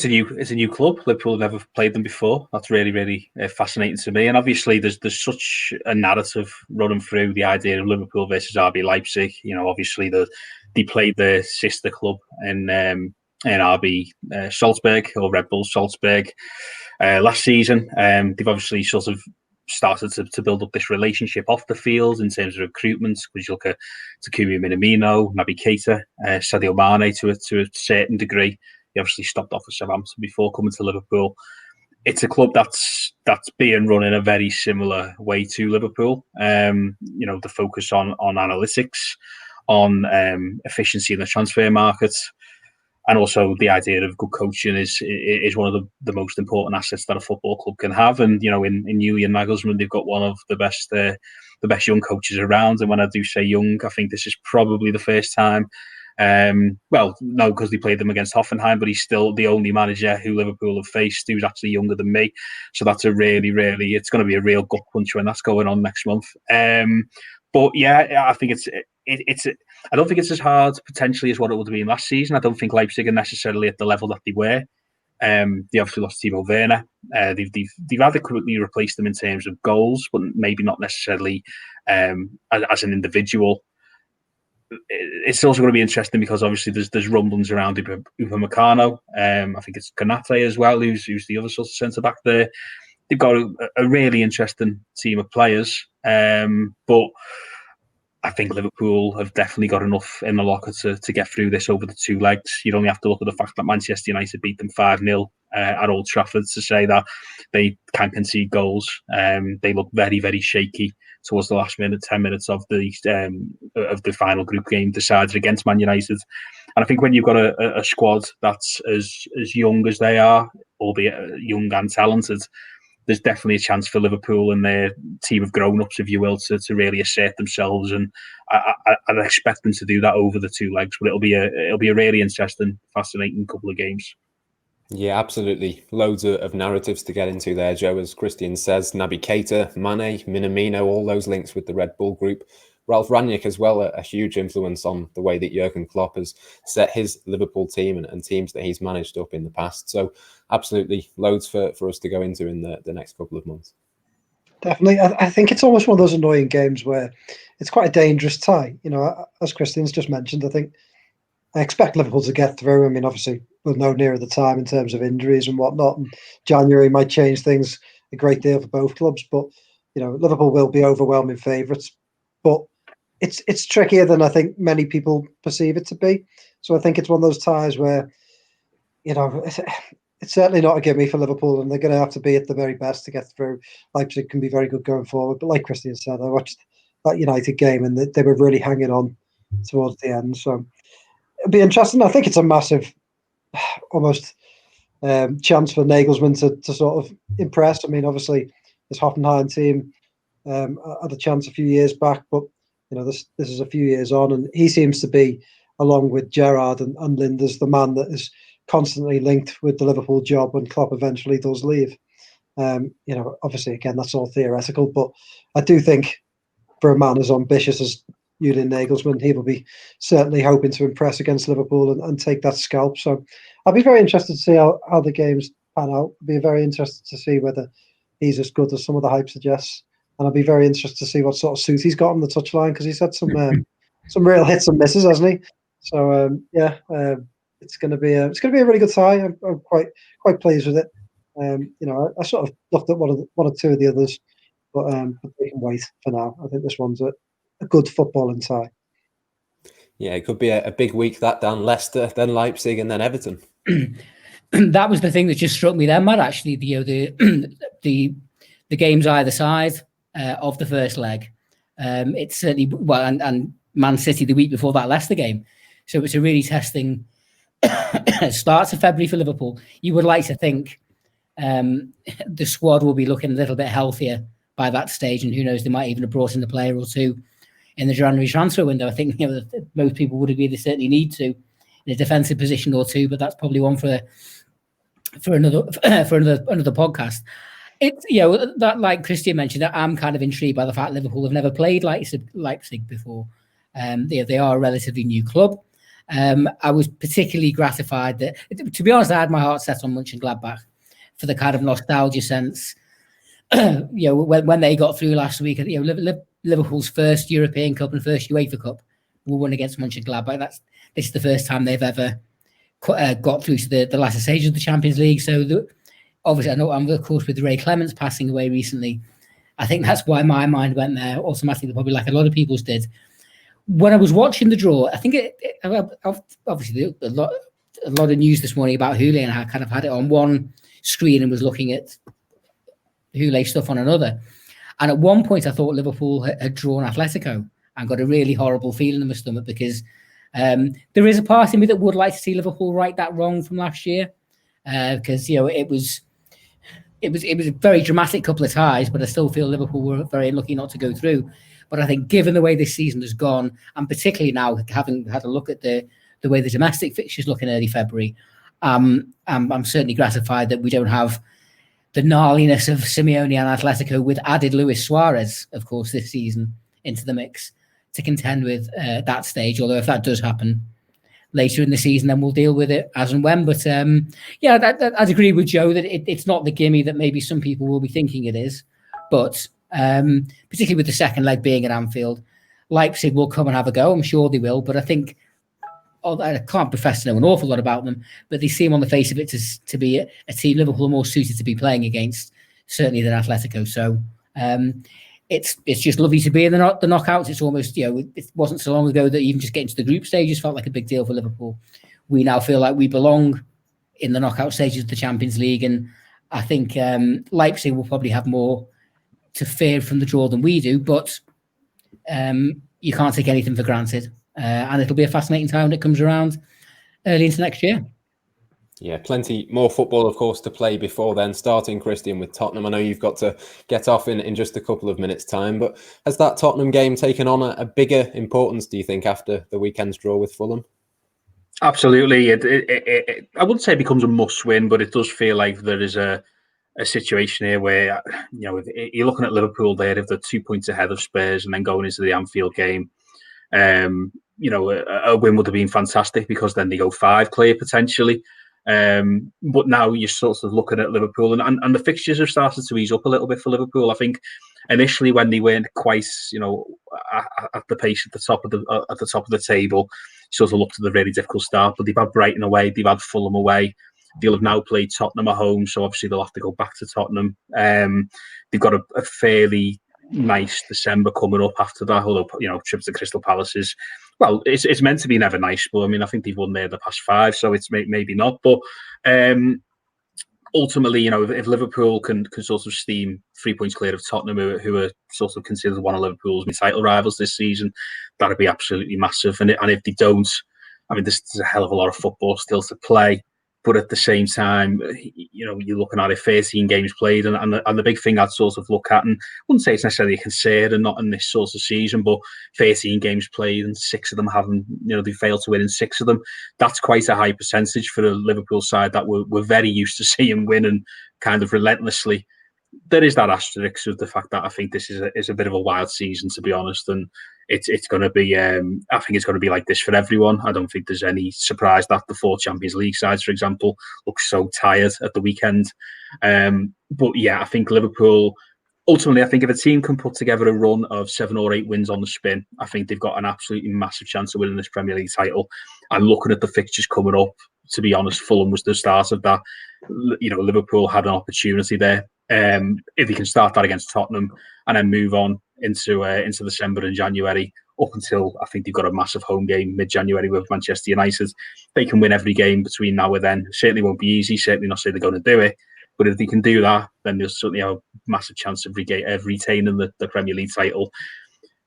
a new club. Liverpool have never played them before. That's really, really fascinating to me. And obviously, there's such a narrative running through the idea of Liverpool versus RB Leipzig. Obviously they played their sister club in RB Salzburg or Red Bull Salzburg last season. They've obviously sort of started to build up this relationship off the field in terms of recruitment. Because you look at Takumi Minamino, Naby Keita, Sadio Mane to a certain degree. He obviously stopped off at Southampton before coming to Liverpool. It's a club that's being run in a very similar way to Liverpool. The focus on analytics, on efficiency in the transfer market, and also the idea of good coaching is one of the most important assets that a football club can have. And in Julian Nagelsmann, they've got one of the best young coaches around. And when I do say young, I think this is probably the first time. No, because they played them against Hoffenheim, but he's still the only manager who Liverpool have faced who's actually younger than me. So that's it's going to be a real gut punch when that's going on next month. But yeah, I think I don't think it's as hard potentially as what it would have been last season. I don't think Leipzig are necessarily at the level that they were. They obviously lost Timo Werner. They've adequately replaced them in terms of goals, but maybe not necessarily as an individual. It's also going to be interesting because obviously there's rumblings around Upamecano. I think it's Konate as well, who's the other sort of centre back there. They've got a really interesting team of players, but I think Liverpool have definitely got enough in the locker to get through this over the two legs. You'd only have to look at the fact that Manchester United beat them 5-0 at Old Trafford to say that they can concede goals. They look very, very shaky towards the last 10 minutes of the final group game decided against Man United. And I think when you've got a squad that's as young as they are, albeit young and talented, there's definitely a chance for Liverpool and their team of grown-ups, if you will, to really assert themselves, and I'd expect them to do that over the 2 legs. But it'll be a really interesting, fascinating couple of games. Yeah, absolutely. Loads of narratives to get into there, Joe. As Kristian says, Naby Keita, Mane, Minamino, all those links with the Red Bull group. Ralf Rangnick as well, a huge influence on the way that Jurgen Klopp has set his Liverpool team and teams that he's managed up in the past. So absolutely loads for us to go into in the next couple of months. Definitely. I think it's almost one of those annoying games where it's quite a dangerous tie. You know, as Kristian's just mentioned, I expect Liverpool to get through. I mean, obviously, we'll know nearer the time in terms of injuries and whatnot. And January might change things a great deal for both clubs. But, you know, Liverpool will be overwhelming favourites. But it's trickier than I think many people perceive it to be. So I think it's one of those ties where, you know, it's certainly not a gimme for Liverpool, and they're going to have to be at the very best to get through. Leipzig can be very good going forward. But like Kristian said, I watched that United game and they were really hanging on towards the end. So it'll be interesting. I think it's a massive, almost chance for Nagelsmann to sort of impress. I mean, obviously, this Hoffenheim team had a chance a few years back, but you know, this is a few years on, and he seems to be, along with Gerrard and Linders, the man that is constantly linked with the Liverpool job when Klopp eventually does leave. You know, obviously, again, that's all theoretical, but I do think for a man as ambitious as Julian Nagelsmann, he will be certainly hoping to impress against Liverpool and take that scalp. So I'll be very interested to see how the games pan out. I'll be very interested to see whether he's as good as some of the hype suggests. And I'll be very interested to see what sort of suit he's got on the touchline, because he's had some real hits and misses, hasn't he? So it's going to be a really good tie. I'm quite pleased with it. You know, I sort of looked at one or two of the others, but we can wait for now. I think this one's a good footballing tie. Yeah, it could be a big week that down Leicester, then Leipzig, and then Everton. That was the thing that just struck me there, Matt. Actually, the games either side of the first leg. It's certainly and Man City the week before that Leicester game. So it's a really testing start to February for Liverpool. You would like to think the squad will be looking a little bit healthier by that stage, and who knows, they might even have brought in a player or two in the January transfer window. I think, you know, most people would agree they certainly need to in a defensive position or two, but that's probably one for another podcast. It's, you know, that, like Kristian mentioned, I'm kind of intrigued by the fact Liverpool have never played Leipzig before. They are a relatively new club. I was particularly gratified that, to be honest, I had my heart set on Mönchengladbach for the kind of nostalgia sense. You know, when they got through last week, you know, Liverpool's first European Cup and first UEFA Cup were won against Mönchengladbach. This is the first time they've ever got through to the latter stages of the Champions League. So obviously, I know I'm of course with Ray Clements passing away recently. I think that's why my mind went there automatically, probably like a lot of people's did. When I was watching the draw, I think obviously a lot of news this morning about Houllier, and I kind of had it on one screen and was looking at Houllier stuff on another. And at one point, I thought Liverpool had drawn Atletico and got a really horrible feeling in my stomach, because there is a part of me that would like to see Liverpool right that wrong from last year, because you know it was a very dramatic couple of ties, but I still feel Liverpool were very unlucky not to go through. But I think given the way this season has gone, and particularly now having had a look at the way the domestic fixtures look in early February, I'm certainly gratified that we don't have the gnarliness of Simeone and Atletico with added Luis Suarez, of course, this season into the mix to contend with that stage. Although if that does happen later in the season, then we'll deal with it as and when. But I'd agree with Joe that it's not the gimme that maybe some people will be thinking it is. But particularly with the second leg being at Anfield, Leipzig will come and have a go. I'm sure they will. But I think, I can't profess to know an awful lot about them, but they seem on the face of it to be a team Liverpool are more suited to be playing against, certainly, than Atletico. So it's just lovely to be in the knockouts. It's almost, you know, it wasn't so long ago that even just getting to the group stages felt like a big deal for Liverpool. We now feel like we belong in the knockout stages of the Champions League, and I think Leipzig will probably have more to fear from the draw than we do, but you can't take anything for granted. And it'll be a fascinating time when it comes around early into next year. Yeah, plenty more football, of course, to play before then. Starting, Kristian, with Tottenham. I know you've got to get off in just a couple of minutes' time, but has that Tottenham game taken on a bigger importance, do you think, after the weekend's draw with Fulham? Absolutely. I wouldn't say it becomes a must-win, but it does feel like there is a situation here where, if you're looking at Liverpool there, if they're 2 points ahead of Spurs and then going into the Anfield game, a win would have been fantastic because then they go 5 clear potentially. But now you're sort of looking at Liverpool and the fixtures have started to ease up a little bit for Liverpool. I think initially when they weren't quite, at the pace at the top of the table, sort of looked at the really difficult start. But they've had Brighton away, they've had Fulham away. They'll have now played Tottenham at home, so obviously they'll have to go back to Tottenham. They've got a fairly nice December coming up after that, although trips to Crystal Palace is, well, it's meant to be never nice, but I mean I think they've won there the past 5, so it's maybe not. But ultimately, if Liverpool can sort of steam 3 points clear of Tottenham, who are sort of considered one of Liverpool's title rivals this season, that'd be absolutely massive. And if they don't, I mean, there's a hell of a lot of football still to play. But at the same time, you're looking at it, 13 games played, and the big thing I'd sort of look at, and I wouldn't say it's necessarily a concern and not in this sort of season, but 13 games played and 6 of them haven't, they failed to win in 6 of them. That's quite a high percentage for the Liverpool side that we're very used to seeing winning kind of relentlessly. There is that asterisk of the fact that I think this is a bit of a wild season, to be honest, and it's going to be. I think it's going to be like this for everyone. I don't think there's any surprise that the 4 Champions League sides, for example, look so tired at the weekend. But yeah, I think Liverpool. Ultimately, I think if a team can put together a run of 7 or 8 wins on the spin, I think they've got an absolutely massive chance of winning this Premier League title. And looking at the fixtures coming up, to be honest, Fulham was the start of that. Liverpool had an opportunity there. If they can start that against Tottenham and then move on into December and January, up until I think they've got a massive home game mid-January with Manchester United, they can win every game between now and then. Certainly won't be easy. Certainly not say they're going to do it. But if they can do that, then they'll certainly have a massive chance of retaining the Premier League title.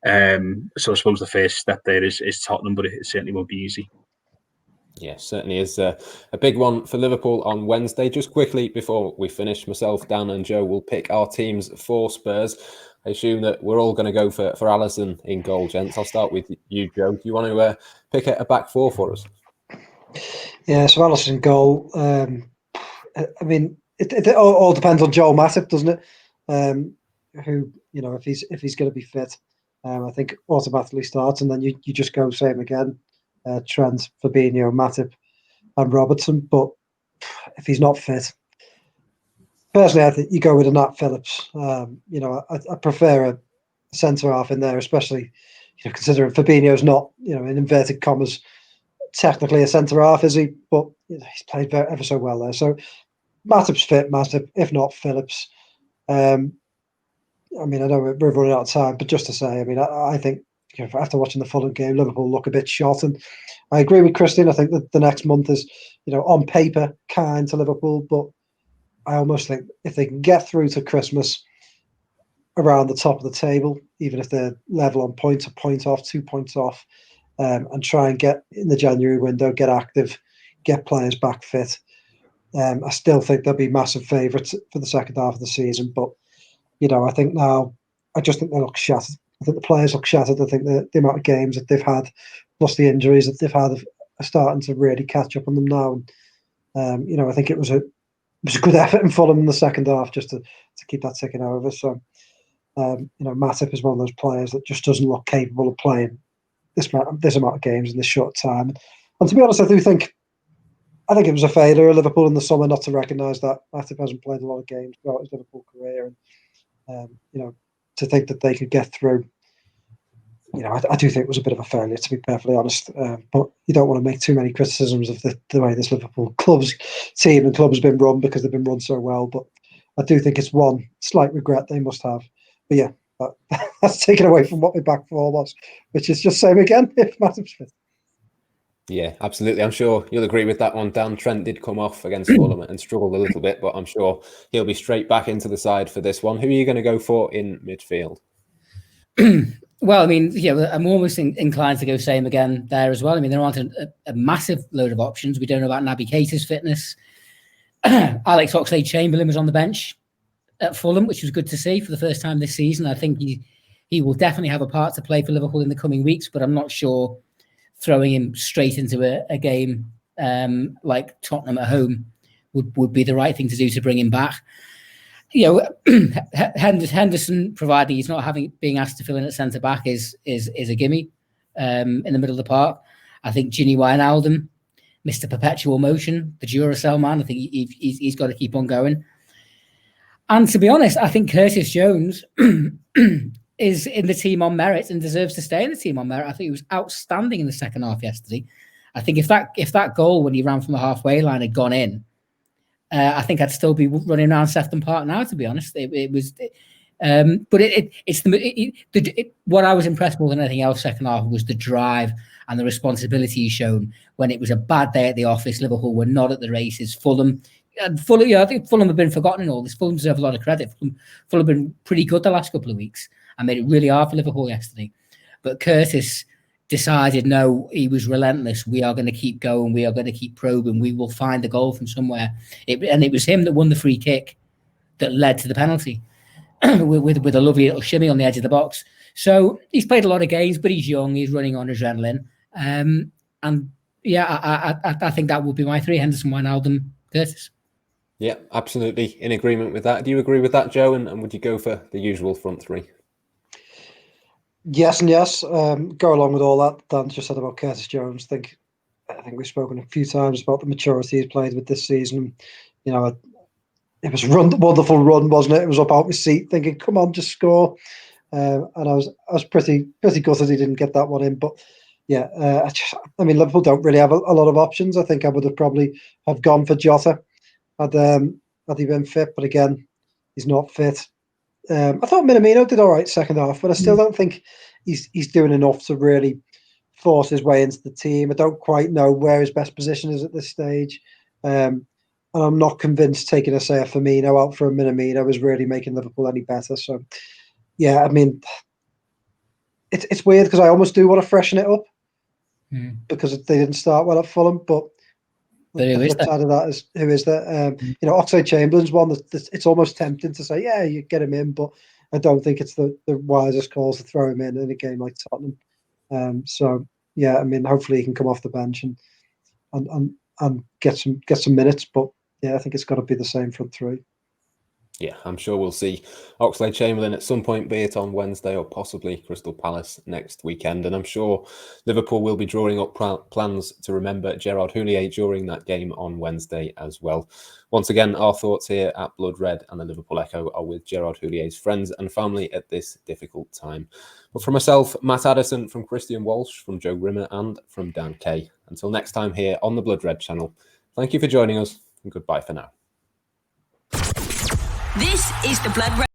So I suppose the first step there is Tottenham, but it certainly won't be easy. Yeah, certainly is a big one for Liverpool on Wednesday. Just quickly before we finish, myself, Dan and Joe will pick our teams for Spurs. I assume that we're all going to go for Alisson in goal, gents. I'll start with you, Joe. Do you want to pick a back 4 for us? Yeah, so Alisson in goal. I mean, it all depends on Joel Matip, doesn't it? Who, if he's going to be fit, I think automatically starts, and then you just go same again. Trent, Fabinho, Matip and Robertson. But if he's not fit, personally, I think you go with a Nat Phillips. I prefer a centre-half in there, especially considering Fabinho's not, in inverted commas, technically a centre-half, is he? But he's played ever so well there. So Matip's fit, Matip. If not, Phillips. I mean, I know we're running out of time, but just to say, I mean, I think after watching the Fulham game, Liverpool look a bit shot, and I agree with Kristian. I think that the next month is, on paper, kind to Liverpool, but I almost think if they can get through to Christmas around the top of the table, even if they're level on points, a point off, 2 points off, and try and get in the January window, get active, get players back fit, I still think they'll be massive favourites for the second half of the season. But, I think now, I just think they look shattered. I think the players look shattered. I think the amount of games that they've had, plus the injuries that they've had, are starting to really catch up on them now. And, I think it was a good effort in Fulham in the second half just to keep that ticking over. So, Matip is one of those players that just doesn't look capable of playing this amount of games in this short time. And to be honest, I think it was a failure of Liverpool in the summer not to recognise that Matip hasn't played a lot of games throughout his Liverpool career, and to think that they could get through. I do think it was a bit of a failure, to be perfectly honest. But you don't want to make too many criticisms of the way this Liverpool team and club has been run, because they've been run so well. But I do think it's one slight regret they must have. But yeah, that's taken away from what my back 4 was, which is just same again if Matip's fit. Yeah, absolutely. I'm sure you'll agree with that one, Dan. Trent did come off against Fulham and struggled a little bit, but I'm sure he'll be straight back into the side for this one. Who are you going to go for in midfield? Well, I mean, I'm almost inclined to go same again there as well. I mean, there aren't a massive load of options. We don't know about Naby Keita's fitness. Alex Oxlade-Chamberlain was on the bench at Fulham, which was good to see for the first time this season. I think he will definitely have a part to play for Liverpool in the coming weeks, but I'm not sure throwing him straight into a game like Tottenham at home would be the right thing to do to bring him back. Henderson, providing he's not being asked to fill in at centre back, is a gimme in the middle of the park. I think Gini Wijnaldum, Mr. Perpetual Motion, the Duracell man, I think he's got to keep on going. And to be honest, I think Curtis Jones is in the team on merit and deserves to stay in the team on merit. I think he was outstanding in the second half yesterday. I think if that goal when he ran from the halfway line had gone in, I think I'd still be running around Sefton Park now. To be honest, what I was impressed more than anything else second half was the drive and the responsibility he's shown when it was a bad day at the office. Liverpool were not at the races. Fulham, I think Fulham have been forgotten in all this. Fulham deserve a lot of credit. Fulham have been pretty good the last couple of weeks and made it really hard for Liverpool yesterday. But Curtis decided, no, he was relentless. We are going to keep going. We are going to keep probing. We will find a goal from somewhere. And it was him that won the free kick that led to the penalty with a lovely little shimmy on the edge of the box. So he's played a lot of games, but he's young. He's running on adrenaline. I think that would be my three: Henderson, Wijnaldum, Curtis. Yeah, absolutely in agreement with that. Do you agree with that, Joe? And would you go for the usual front three? Yes and yes. Go along with all that Dan just said about Curtis Jones. I think we've spoken a few times about the maturity he's played with this season. It was a wonderful run, wasn't it? It was up out my seat thinking, come on, just score. And I was pretty gutted he didn't get that one in. But yeah, Liverpool don't really have a lot of options. I think I would have probably have gone for Jota had he been fit. But again, he's not fit. I thought Minamino did all right second half, but I still don't think he's doing enough to really force his way into the team. I don't quite know where his best position is at this stage. And I'm not convinced taking a Firmino out for a Minamino is really making Liverpool any better. So, yeah, I mean, it's weird because I almost do want to freshen it up because they didn't start well at Fulham, but the flip side of that is who is there? Oxlade-Chamberlain's one that it's almost tempting to say, yeah, you get him in, but I don't think it's the wisest calls to throw him in a game like Tottenham. Hopefully he can come off the bench and get some minutes. But yeah, I think it's got to be the same front three. Yeah, I'm sure we'll see Oxlade-Chamberlain at some point, be it on Wednesday or possibly Crystal Palace next weekend. And I'm sure Liverpool will be drawing up plans to remember Gerard Houllier during that game on Wednesday as well. Once again, our thoughts here at Blood Red and the Liverpool Echo are with Gerard Houlier's friends and family at this difficult time. But from myself, Matt Addison, from Kristian Walsh, from Joe Rimmer and from Dan Kay. Until next time here on the Blood Red channel, thank you for joining us and goodbye for now. This is the Blood Red